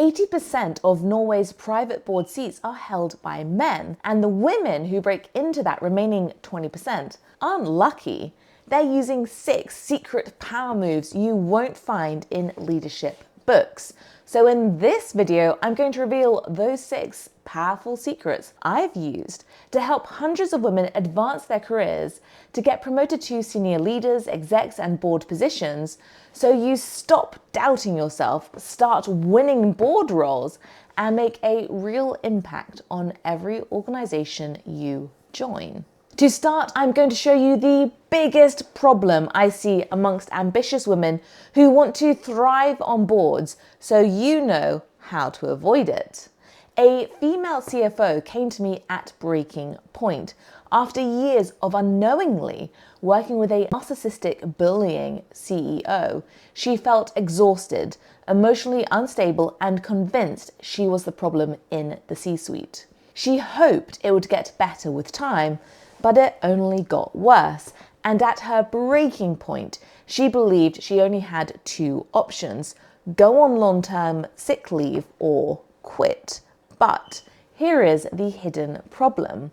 80% of Norway's private board seats are held by men, and the women who break into that remaining 20% aren't lucky. They're using 6 secret power moves you won't find in leadership books. So in this video, I'm going to reveal those 6 powerful secrets I've used to help hundreds of women advance their careers, to get promoted to senior leaders, execs, and board positions, so you stop doubting yourself, start winning board roles, and make a real impact on every organization you join. To start, I'm going to show you the biggest problem I see amongst ambitious women who want to thrive on boards, so you know how to avoid it. A female CFO came to me at breaking point after years of unknowingly working with a narcissistic bullying CEO. She felt exhausted, emotionally unstable, and convinced she was the problem in the C-suite. She hoped it would get better with time, but it only got worse. And at her breaking point, she believed she only had 2 options: go on long-term sick leave or quit. But here is the hidden problem.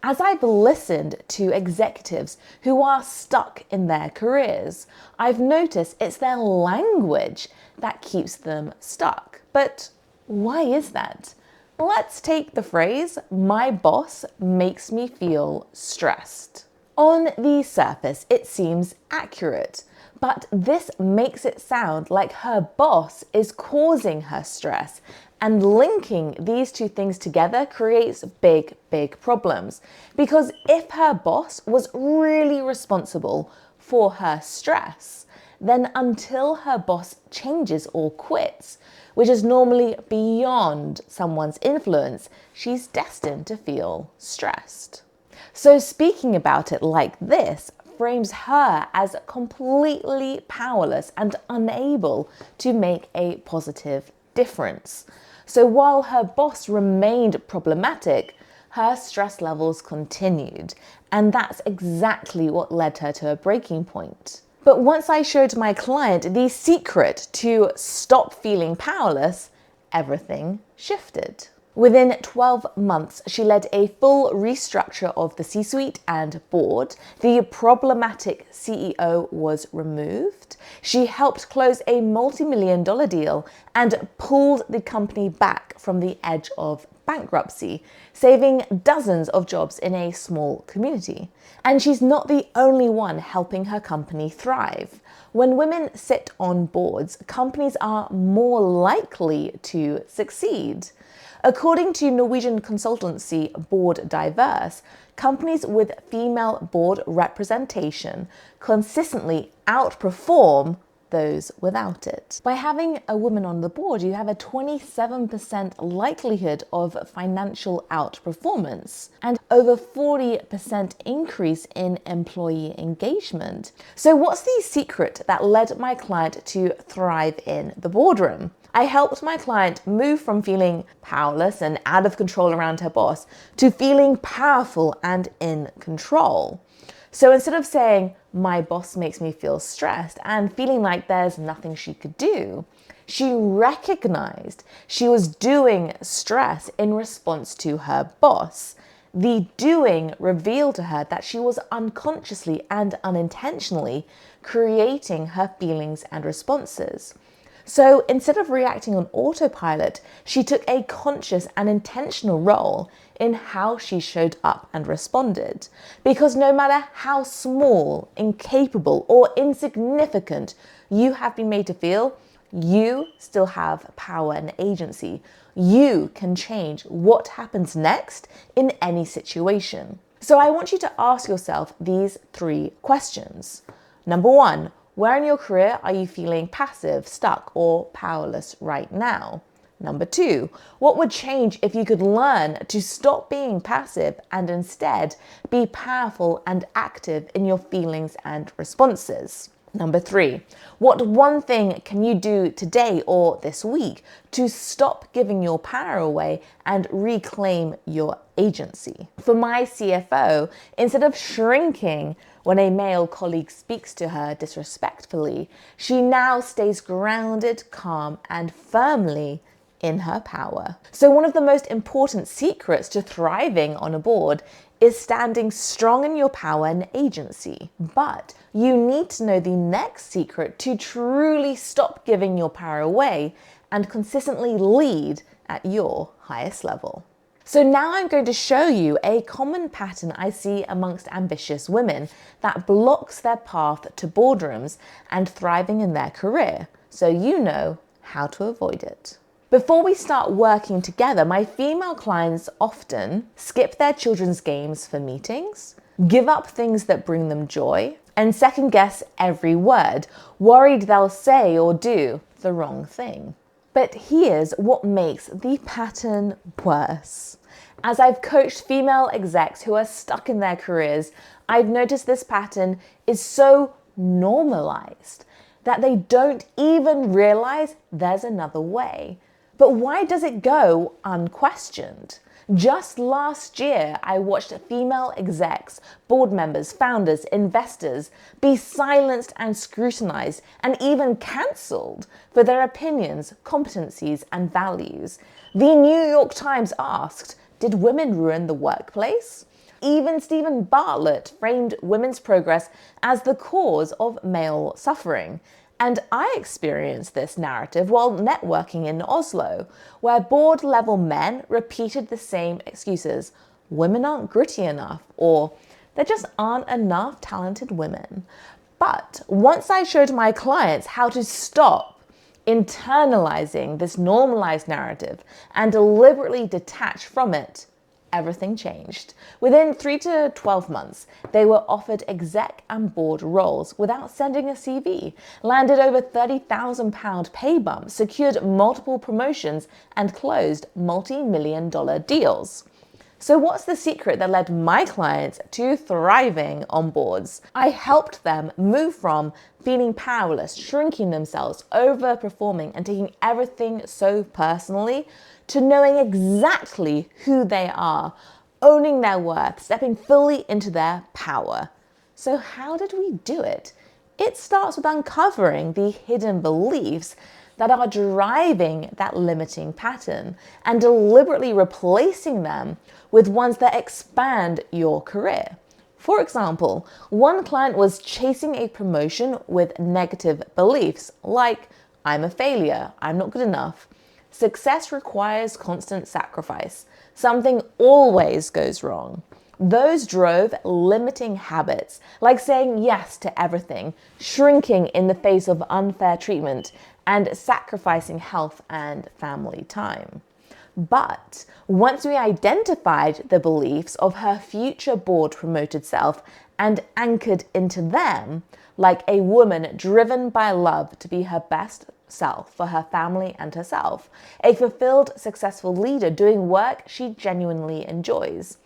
As I've listened to executives who are stuck in their careers, I've noticed it's their language that keeps them stuck. But why is that? Let's take the phrase, "my boss makes me feel stressed." On the surface, it seems accurate, but this makes it sound like her boss is causing her stress, and linking these 2 things together creates big problems. Because if her boss was really responsible for her stress, then until her boss changes or quits, which is normally beyond someone's influence, she's destined to feel stressed. So speaking about it like this frames her as completely powerless and unable to make a positive difference. So while her boss remained problematic, her stress levels continued, and that's exactly what led her to a breaking point. But once I showed my client the secret to stop feeling powerless, everything shifted. Within 12 months, she led a full restructure of the C-suite and board. The problematic CEO was removed. She helped close a multi-million-dollar deal and pulled the company back from the edge of bankruptcy, saving dozens of jobs in a small community. And she's not the only one helping her company thrive. When women sit on boards, companies are more likely to succeed. According to Norwegian consultancy Board Diverse, companies with female board representation consistently outperform those without it. By having a woman on the board, you have a 27% likelihood of financial outperformance and over 40% increase in employee engagement. So what's the secret that led my client to thrive in the boardroom? I helped my client move from feeling powerless and out of control around her boss to feeling powerful and in control. So instead of saying, "my boss makes me feel stressed," and feeling like there's nothing she could do, she recognized she was doing stress in response to her boss. The doing revealed to her that she was unconsciously and unintentionally creating her feelings and responses. So instead of reacting on autopilot, she took a conscious and intentional role in how she showed up and responded. Because no matter how small, incapable, or insignificant you have been made to feel, you still have power and agency. You can change what happens next in any situation. So I want you to ask yourself these 3 questions. Number 1, where in your career are you feeling passive, stuck, or powerless right now? Number 2, what would change if you could learn to stop being passive and instead be powerful and active in your feelings and responses? Number 3, what one thing can you do today or this week to stop giving your power away and reclaim your agency? For my CFO, instead of shrinking when a male colleague speaks to her disrespectfully, she now stays grounded, calm, and firmly in her power. So one of the most important secrets to thriving on a board is standing strong in your power and agency. But you need to know the next secret to truly stop giving your power away and consistently lead at your highest level. So now I'm going to show you a common pattern I see amongst ambitious women that blocks their path to boardrooms and thriving in their career, so you know how to avoid it. Before we start working together, my female clients often skip their children's games for meetings, give up things that bring them joy, and second guess every word, worried they'll say or do the wrong thing. But here's what makes the pattern worse. As I've coached female execs who are stuck in their careers, I've noticed this pattern is so normalized that they don't even realize there's another way. But why does it go unquestioned? Just last year, I watched female execs, board members, founders, investors be silenced and scrutinized and even cancelled for their opinions, competencies, and values. The New York Times asked, "Did women ruin the workplace?" Even Stephen Bartlett framed women's progress as the cause of male suffering. And I experienced this narrative while networking in Oslo, where board-level men repeated the same excuses. Women aren't gritty enough, or there just aren't enough talented women. But once I showed my clients how to stop internalizing this normalized narrative and deliberately detach from it, everything changed. Within 3 to 12 months, they were offered exec and board roles without sending a CV, landed over £30,000 pay bumps, secured multiple promotions, and closed multi-million-dollar deals. So what's the secret that led my clients to thriving on boards? I helped them move from feeling powerless, shrinking themselves, overperforming, and taking everything so personally, to knowing exactly who they are, owning their worth, stepping fully into their power. So how did we do it? It starts with uncovering the hidden beliefs that are driving that limiting pattern and deliberately replacing them with ones that expand your career. For example, one client was chasing a promotion with negative beliefs like, "I'm a failure, I'm not good enough. Success requires constant sacrifice. Something always goes wrong." Those drove limiting habits, like saying yes to everything, shrinking in the face of unfair treatment, and sacrificing health and family time. But once we identified the beliefs of her future board promoted self and anchored into them, like a woman driven by love to be her best self for her family and herself, a fulfilled, successful leader doing work she genuinely enjoys,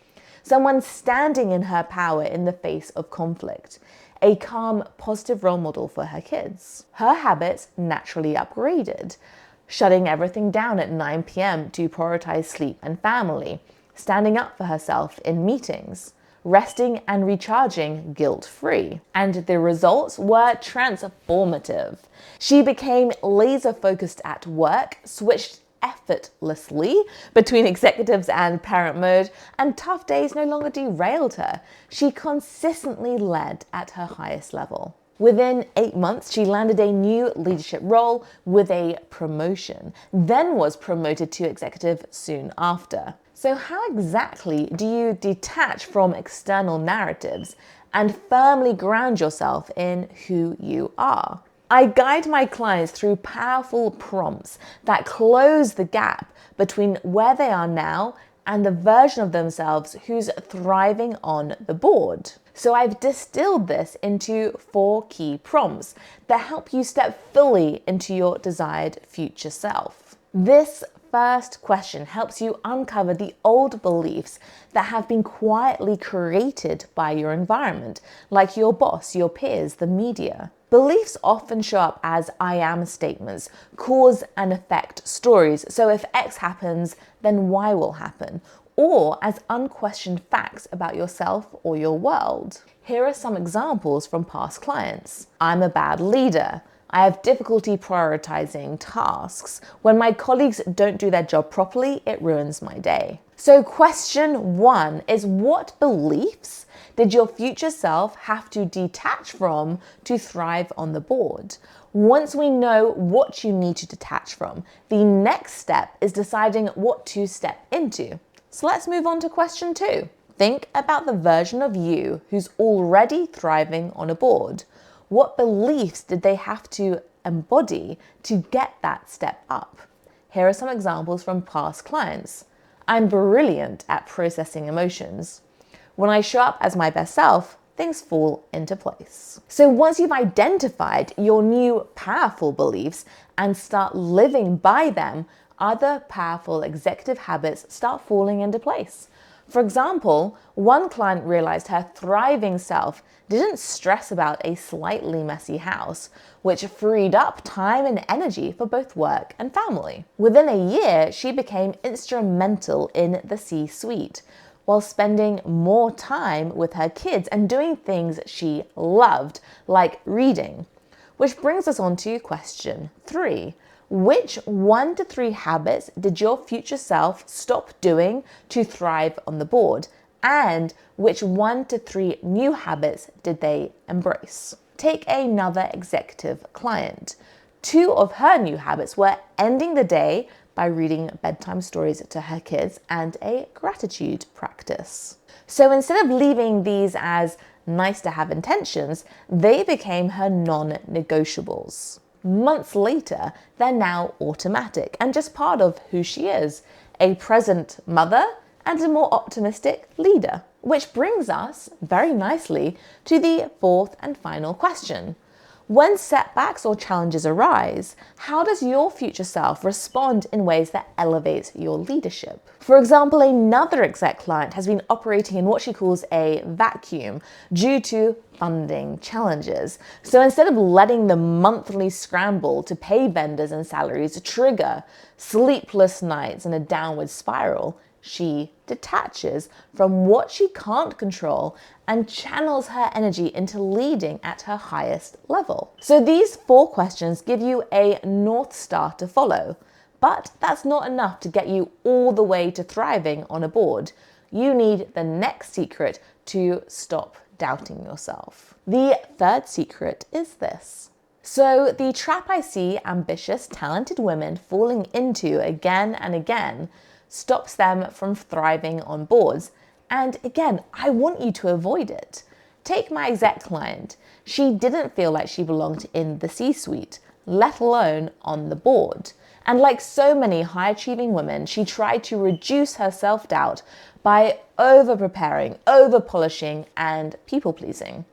someone standing in her power in the face of conflict, a calm, positive role model for her kids. Her habits naturally upgraded, shutting everything down at 9 p.m. to prioritize sleep and family, standing up for herself in meetings, resting and recharging guilt-free. And the results were transformative. She became laser-focused at work, switched effortlessly between executives and parent mode, and tough days no longer derailed her. She consistently led at her highest level. Within 8 months, she landed a new leadership role with a promotion, then was promoted to executive soon after. So how exactly do you detach from external narratives and firmly ground yourself in who you are? I guide my clients through powerful prompts that close the gap between where they are now and the version of themselves who's thriving on the board. So I've distilled this into 4 key prompts that help you step fully into your desired future self. This first question helps you uncover the old beliefs that have been quietly created by your environment, like your boss, your peers, the media. Beliefs often show up as I am statements, cause and effect stories. So if X happens, then Y will happen. Or as unquestioned facts about yourself or your world. Here are some examples from past clients. I'm a bad leader. I have difficulty prioritizing tasks. When my colleagues don't do their job properly, it ruins my day. So question 1 is, what beliefs did your future self have to detach from to thrive on the board? Once we know what you need to detach from, the next step is deciding what to step into. So let's move on to question 2. Think about the version of you who's already thriving on a board. What beliefs did they have to embody to get that step up? Here are some examples from past clients. I'm brilliant at processing emotions. When I show up as my best self, things fall into place. So once you've identified your new powerful beliefs and start living by them, other powerful executive habits start falling into place. For example, one client realized her thriving self didn't stress about a slightly messy house, which freed up time and energy for both work and family. Within a year, she became instrumental in the C-suite, while spending more time with her kids and doing things she loved, like reading. Which brings us on to question 3. Which 1 to 3 habits did your future self stop doing to thrive on the board? And which 1 to 3 new habits did they embrace? Take another executive client. 2 of her new habits were ending the day by reading bedtime stories to her kids and a gratitude practice. So instead of leaving these as nice to have intentions, they became her non-negotiables. Months later, they're now automatic and just part of who she is, a present mother and a more optimistic leader. Which brings us very nicely to the 4th and final question. When setbacks or challenges arise, how does your future self respond in ways that elevate your leadership? For example, another exec client has been operating in what she calls a vacuum due to funding challenges. So instead of letting the monthly scramble to pay vendors and salaries trigger sleepless nights and a downward spiral, she detaches from what she can't control and channels her energy into leading at her highest level. So these 4 questions give you a North Star to follow, but that's not enough to get you all the way to thriving on a board. You need the next secret to stop doubting yourself. The 3rd secret is this. So the trap I see ambitious, talented women falling into again and again stops them from thriving on boards. And again, I want you to avoid it. Take my exec client. She didn't feel like she belonged in the C-suite, let alone on the board. And like so many high-achieving women, she tried to reduce her self-doubt by over-preparing, over-polishing, and people-pleasing.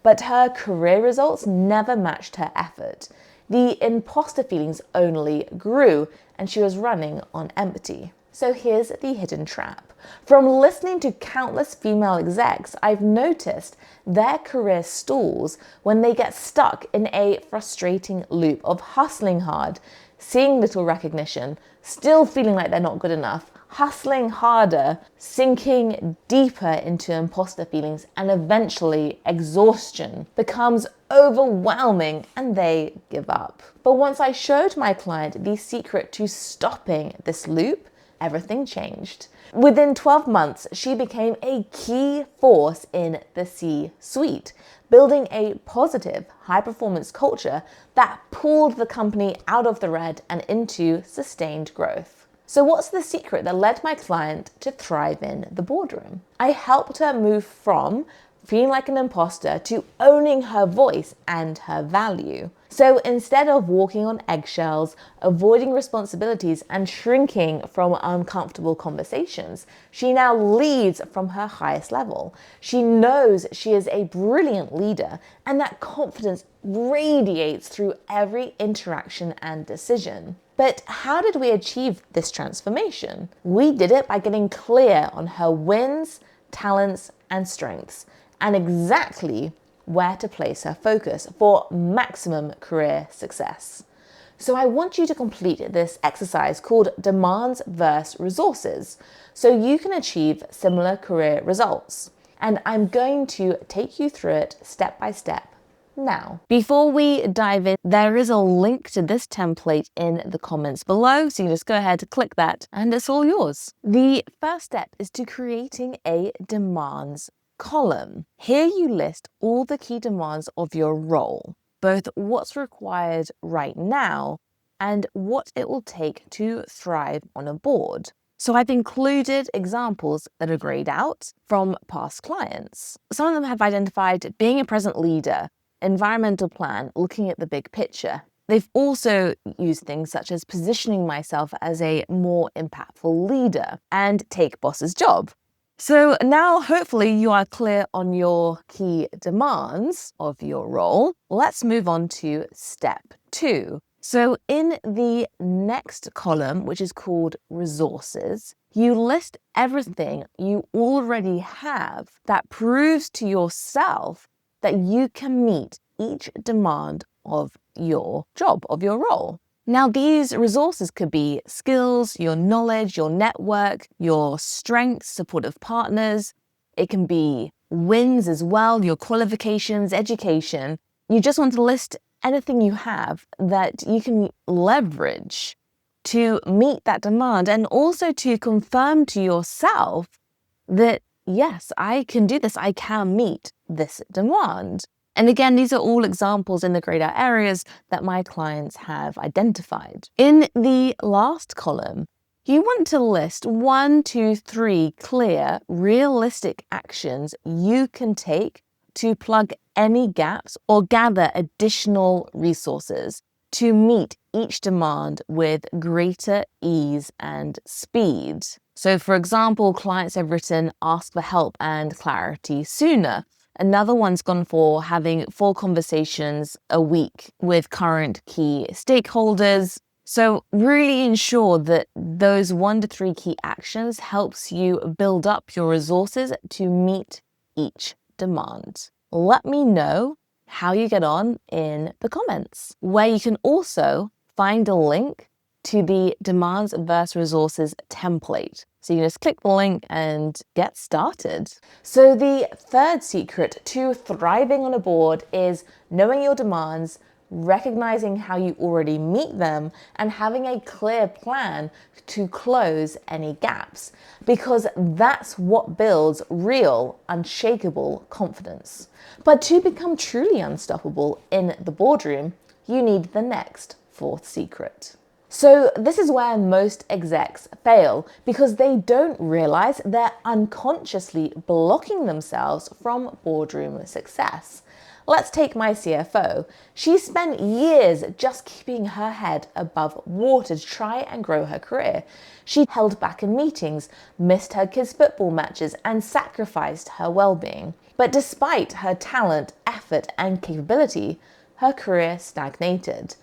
But her career results never matched her effort. The imposter feelings only grew, and she was running on empty. So here's the hidden trap. From listening to countless female execs, I've noticed their career stalls when they get stuck in a frustrating loop of hustling hard, seeing little recognition, still feeling like they're not good enough, hustling harder, sinking deeper into imposter feelings, and eventually exhaustion becomes overwhelming and they give up. But once I showed my client the secret to stopping this loop, everything changed. Within 12 months, she became a key force in the C-suite, building a positive, high-performance culture that pulled the company out of the red and into sustained growth. So what's the secret that led my client to thrive in the boardroom? I helped her move from feeling like an imposter to owning her voice and her value. So instead of walking on eggshells, avoiding responsibilities, and shrinking from uncomfortable conversations, she now leads from her highest level. She knows she is a brilliant leader, and that confidence radiates through every interaction and decision. But how did we achieve this transformation? We did it by getting clear on her wins, talents, and strengths, and exactly where to place her focus for maximum career success. So I want you to complete this exercise called Demands vs. Resources so you can achieve similar career results. And I'm going to take you through it step by step now. Before we dive in, there is a link to this template in the comments below, so you just go ahead, click that, and it's all yours. The first step is to creating a demands column. Here you list all the key demands of your role, both what's required right now and what it will take to thrive on a board. So I've included examples that are grayed out from past clients. Some of them have identified being a present leader, environmental plan, looking at the big picture. They've also used things such as positioning myself as a more impactful leader and take boss's job. So now hopefully you are clear on your key demands of your role. Let's move on to step 2. So in the next column, which is called resources, you list everything you already have that proves to yourself that you can meet each demand of your job, of your role. Now, these resources could be skills, your knowledge, your network, your strengths, supportive partners. It can be wins as well, your qualifications, education. You just want to list anything you have that you can leverage to meet that demand and also to confirm to yourself that, yes, I can do this, I can meet this demand. And again, these are all examples in the grayed out areas that my clients have identified. In the last column, you want to list 1, 2, 3 clear, realistic actions you can take to plug any gaps or gather additional resources to meet each demand with greater ease and speed. So for example, clients have written, ask for help and clarity sooner. Another one's gone for having 4 conversations a week with current key stakeholders. So really ensure that those 1 to 3 key actions helps you build up your resources to meet each demand. Let me know how you get on in the comments, where you can also find a link to the demands versus resources template. So you can just click the link and get started. So the third secret to thriving on a board is knowing your demands, recognizing how you already meet them, and having a clear plan to close any gaps, because that's what builds real, unshakable confidence. But to become truly unstoppable in the boardroom, you need the next 4th secret. So this is where most execs fail, because they don't realize they're unconsciously blocking themselves from boardroom success. Let's take my CFO. She spent years just keeping her head above water to try and grow her career. She held back in meetings, missed her kids' football matches, and sacrificed her well-being. But despite her talent, effort, and capability, her career stagnated.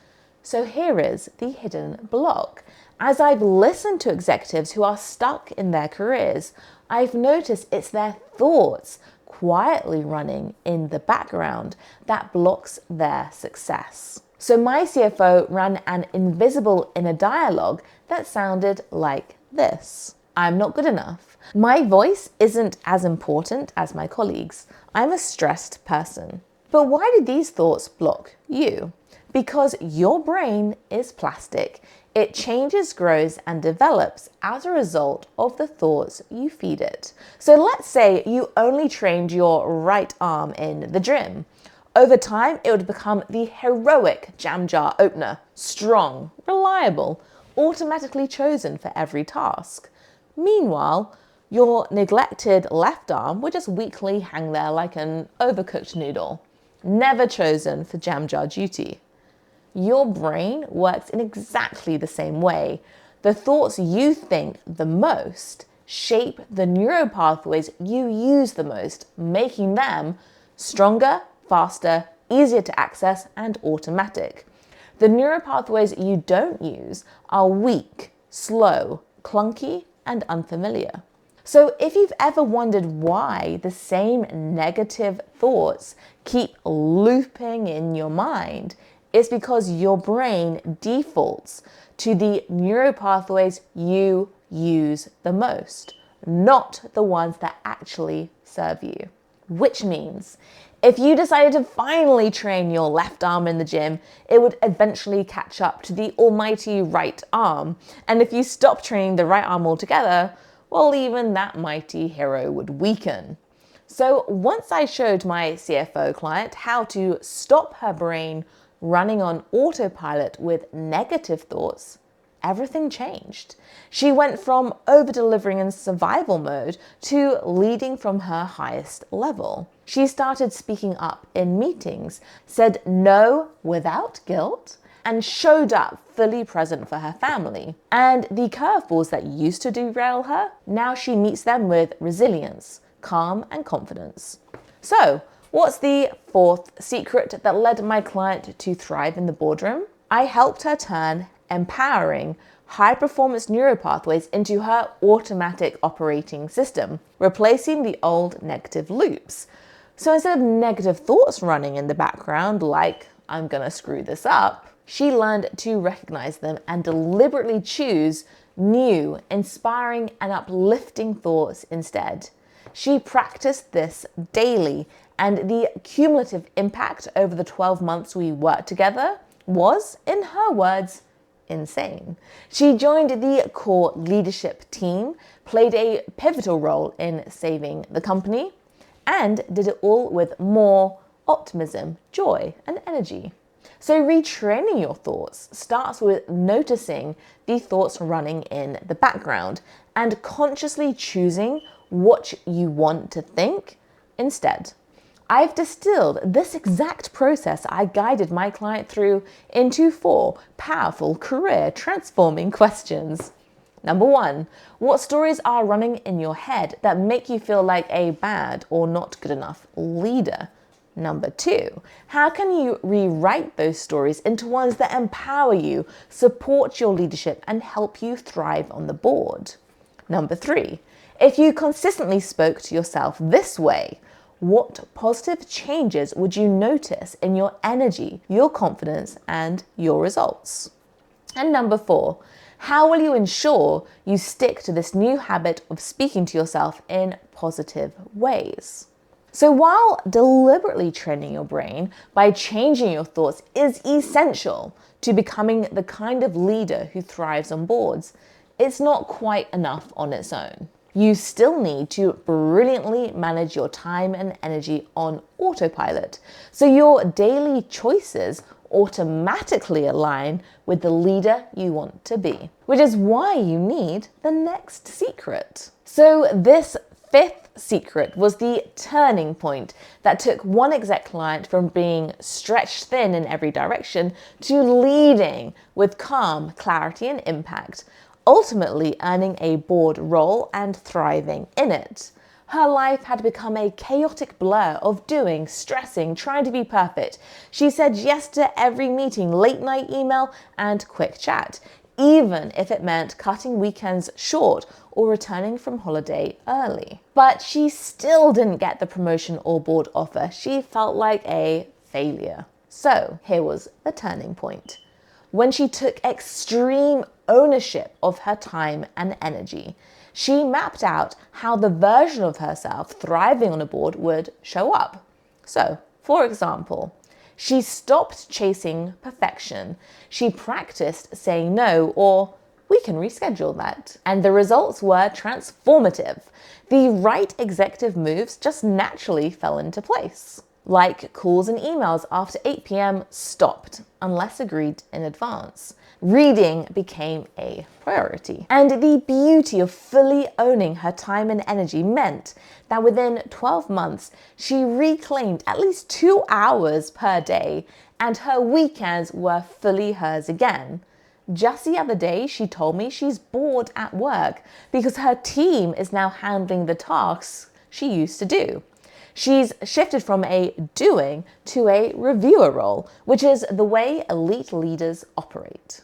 So here is the hidden block. As I've listened to executives who are stuck in their careers, I've noticed it's their thoughts quietly running in the background that blocks their success. So my CFO ran an invisible inner dialogue that sounded like this. I'm not good enough. My voice isn't as important as my colleagues. I'm a stressed person. But why did these thoughts block you? Because your brain is plastic. It changes, grows, and develops as a result of the thoughts you feed it. So let's say you only trained your right arm in the gym. Over time, it would become the heroic jam jar opener, strong, reliable, automatically chosen for every task. Meanwhile, your neglected left arm would just weakly hang there like an overcooked noodle, never chosen for jam jar duty. Your brain works in exactly the same way. The thoughts you think the most shape the neuropathways you use the most, making them stronger, faster, easier to access, and automatic. The neuropathways you don't use are weak, slow, clunky, and unfamiliar. So if you've ever wondered why the same negative thoughts keep looping in your mind, it's because your brain defaults to the neuropathways you use the most, not the ones that actually serve you. Which means If you decided to finally train your left arm in the gym, it would eventually catch up to the almighty right arm. And if you stop training the right arm altogether, well, even that mighty hero would weaken. So once I showed my CFO client how to stop her brain running on autopilot with negative thoughts, everything changed. She went from over-delivering in survival mode to leading from her highest level. She started speaking up in meetings, said no without guilt, and showed up fully present for her family. And the curveballs that used to derail her, now she meets them with resilience, calm, and confidence. So, what's the fourth secret that led my client to thrive in the boardroom? I helped her turn empowering high-performance neuropathways into her automatic operating system, replacing the old negative loops. So instead of negative thoughts running in the background, like, I'm gonna screw this up, she learned to recognize them and deliberately choose new, inspiring, and uplifting thoughts instead. She practiced this daily, and the cumulative impact over the 12 months we worked together was, in her words, insane. She joined the core leadership team, played a pivotal role in saving the company, and did it all with more optimism, joy, and energy. So retraining your thoughts starts with noticing the thoughts running in the background and consciously choosing what you want to think instead. I've distilled this exact process I guided my client through into 4 powerful career transforming questions. Number 1, what stories are running in your head that make you feel like a bad or not good enough leader? Number 2, how can you rewrite those stories into ones that empower you, support your leadership, and help you thrive on the board? Number 3, if you consistently spoke to yourself this way, what positive changes would you notice in your energy, your confidence, and your results? And number 4, how will you ensure you stick to this new habit of speaking to yourself in positive ways? So while deliberately training your brain by changing your thoughts is essential to becoming the kind of leader who thrives on boards, it's not quite enough on its own. You still need to brilliantly manage your time and energy on autopilot, so your daily choices automatically align with the leader you want to be, which is why you need the next secret. So this 5th secret was the turning point that took one exec client from being stretched thin in every direction to leading with calm, clarity, and impact, ultimately earning a board role and thriving in it. Her life had become a chaotic blur of doing, stressing, trying to be perfect. She said yes to every meeting, late night email, and quick chat, even if it meant cutting weekends short or returning from holiday early. But she still didn't get the promotion or board offer. She felt like a failure. So here was the turning point, when she took extreme ownership of her time and energy. She mapped out how the version of herself thriving on a board would show up. So, for example, she stopped chasing perfection. She practiced saying no, or we can reschedule that. And the results were transformative. The right executive moves just naturally fell into place. Like calls and emails after 8 p.m. stopped, unless agreed in advance. Reading became a priority. And the beauty of fully owning her time and energy meant that within 12 months, she reclaimed at least 2 hours per day, and her weekends were fully hers again. Just the other day, she told me she's bored at work because her team is now handling the tasks she used to do. She's shifted from a doing to a reviewer role, which is the way elite leaders operate.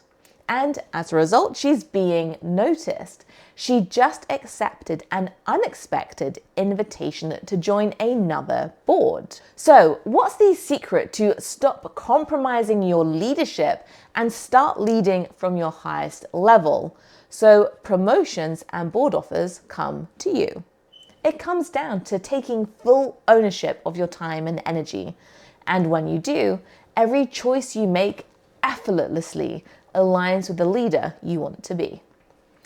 And as a result, she's being noticed. She just accepted an unexpected invitation to join another board. So, what's the secret to stop compromising your leadership and start leading from your highest level, so promotions and board offers come to you? It comes down to taking full ownership of your time and energy. And when you do, every choice you make effortlessly aligns with the leader you want to be.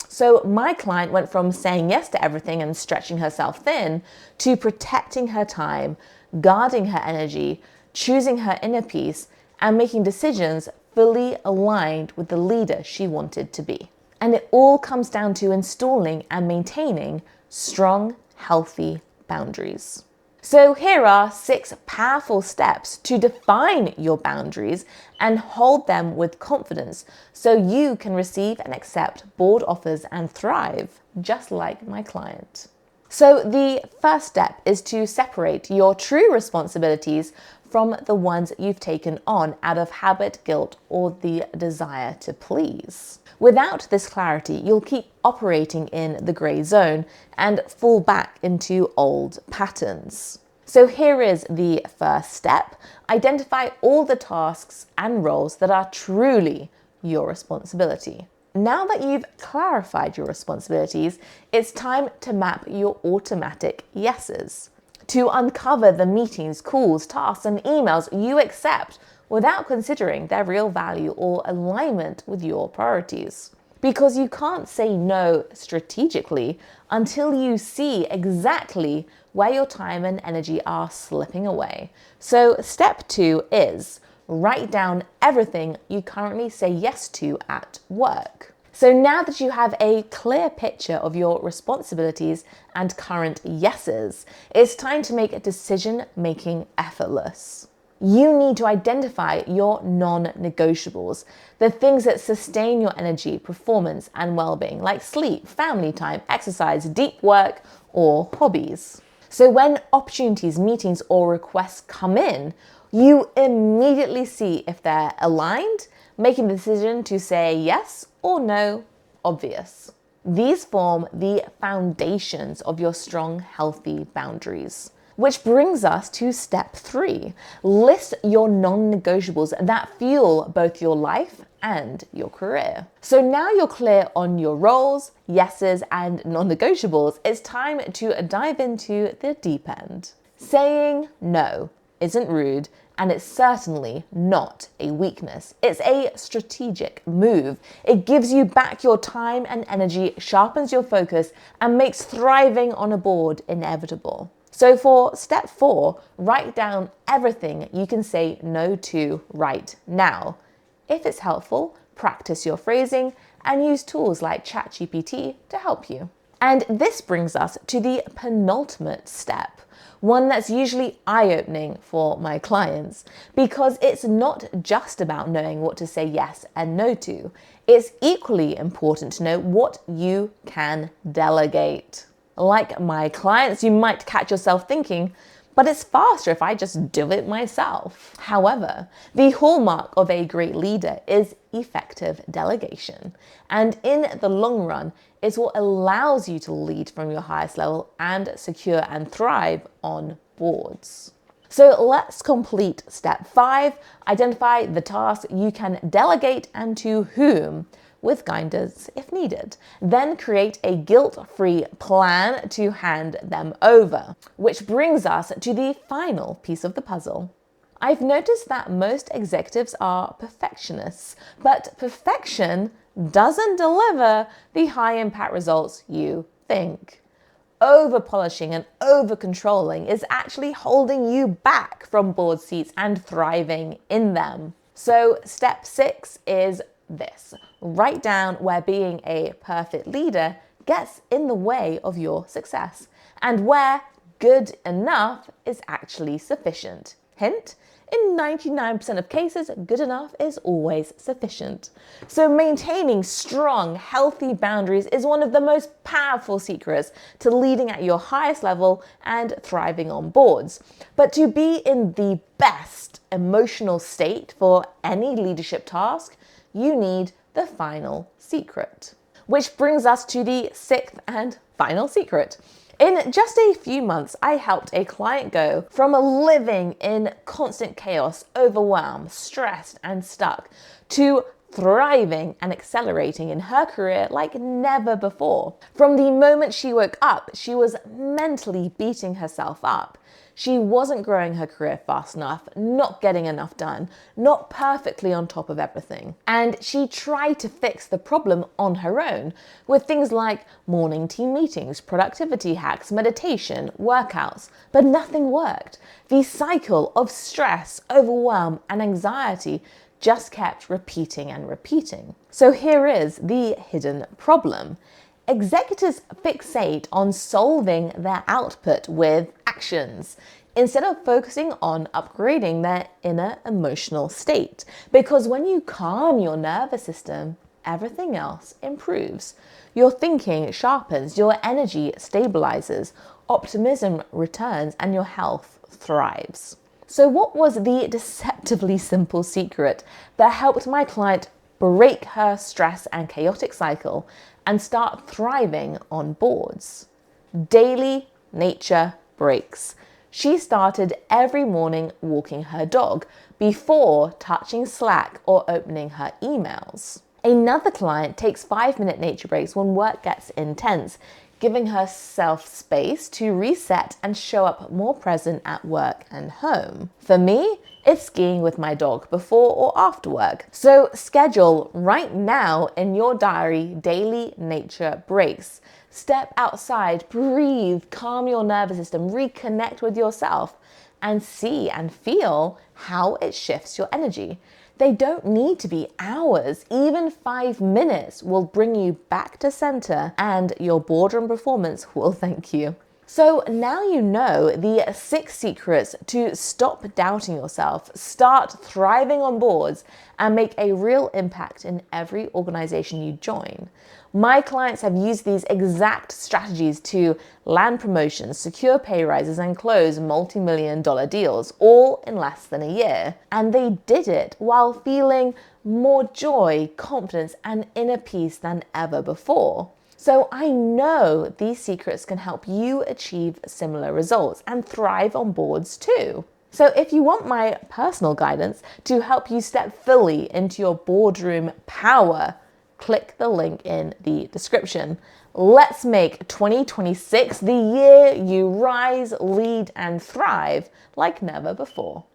So my client went from saying yes to everything and stretching herself thin to protecting her time, guarding her energy, choosing her inner peace, and making decisions fully aligned with the leader she wanted to be. And it all comes down to installing and maintaining strong, healthy boundaries. So here are 6 powerful steps to define your boundaries and hold them with confidence so you can receive and accept board offers and thrive, just like my client. So the first step is to separate your true responsibilities from the ones you've taken on out of habit, guilt, or the desire to please. Without this clarity, you'll keep operating in the grey zone and fall back into old patterns. So here is the first step. Identify all the tasks and roles that are truly your responsibility. Now that you've clarified your responsibilities, it's time to map your automatic yeses. To uncover the meetings, calls, tasks, and emails you accept without considering their real value or alignment with your priorities. Because you can't say no strategically until you see exactly where your time and energy are slipping away. So step 2 is write down everything you currently say yes to at work. So now that you have a clear picture of your responsibilities and current yeses, it's time to make a decision-making effortless. You need to identify your non-negotiables, the things that sustain your energy, performance, and well-being, like sleep, family time, exercise, deep work, or hobbies. So when opportunities, meetings, or requests come in, you immediately see if they're aligned, making the decision to say yes or no obvious. These form the foundations of your strong, healthy boundaries. Which brings us to step 3. List your non-negotiables that fuel both your life and your career. So now you're clear on your roles, yeses, and non-negotiables, it's time to dive into the deep end. Saying no isn't rude, and it's certainly not a weakness. It's a strategic move. It gives you back your time and energy, sharpens your focus, and makes thriving on a board inevitable. So for step 4, write down everything you can say no to right now. If it's helpful, practice your phrasing and use tools like ChatGPT to help you. And this brings us to the penultimate step, one that's usually eye-opening for my clients, because it's not just about knowing what to say yes and no to. It's equally important to know what you can delegate. Like my clients, you might catch yourself thinking, but it's faster if I just do it myself. However, the hallmark of a great leader is effective delegation. And in the long run, it's what allows you to lead from your highest level and secure and thrive on boards. So let's complete step 5. Identify the tasks you can delegate and to whom, with guidance if needed. Then create a guilt-free plan to hand them over, which brings us to the final piece of the puzzle. I've noticed that most executives are perfectionists, but perfection doesn't deliver the high-impact results you think. Over-polishing and over-controlling is actually holding you back from board seats and thriving in them. So step 6 is this. Write down where being a perfect leader gets in the way of your success and where good enough is actually sufficient. Hint, in 99% of cases, good enough is always sufficient. So maintaining strong, healthy boundaries is one of the most powerful secrets to leading at your highest level and thriving on boards. But to be in the best emotional state for any leadership task, you need the final secret. Which brings us to the 6th and final secret. In just a few months, I helped a client go from living in constant chaos, overwhelmed, stressed, and stuck, to thriving and accelerating in her career like never before. From the moment she woke up, she was mentally beating herself up. She wasn't growing her career fast enough, not getting enough done, not perfectly on top of everything. And she tried to fix the problem on her own with things like morning team meetings, productivity hacks, meditation, workouts, but nothing worked. The cycle of stress, overwhelm, and anxiety just kept repeating and repeating. So here is the hidden problem. Executives fixate on solving their output with actions instead of focusing on upgrading their inner emotional state. Because when you calm your nervous system, everything else improves. Your thinking sharpens, your energy stabilizes, optimism returns, and your health thrives. So what was the deceptively simple secret that helped my client break her stress and chaotic cycle and start thriving on boards? Daily nature breaks. She started every morning walking her dog before touching Slack or opening her emails. Another client takes 5-minute nature breaks when work gets intense, giving herself space to reset and show up more present at work and home. For me, it's skiing with my dog before or after work. So schedule right now in your diary daily nature breaks. Step outside, breathe, calm your nervous system, reconnect with yourself, and see and feel how it shifts your energy. They don't need to be hours. Even 5 minutes will bring you back to center, and your boardroom performance will thank you. So now you know the 6 secrets to stop doubting yourself, start thriving on boards, and make a real impact in every organization you join. My clients have used these exact strategies to land promotions, secure pay rises, and close multi-million-dollar deals, all in less than a year. And they did it while feeling more joy, confidence, and inner peace than ever before. So I know these secrets can help you achieve similar results and thrive on boards too. So if you want my personal guidance to help you step fully into your boardroom power, click the link in the description. Let's make 2026 the year you rise, lead, and thrive like never before.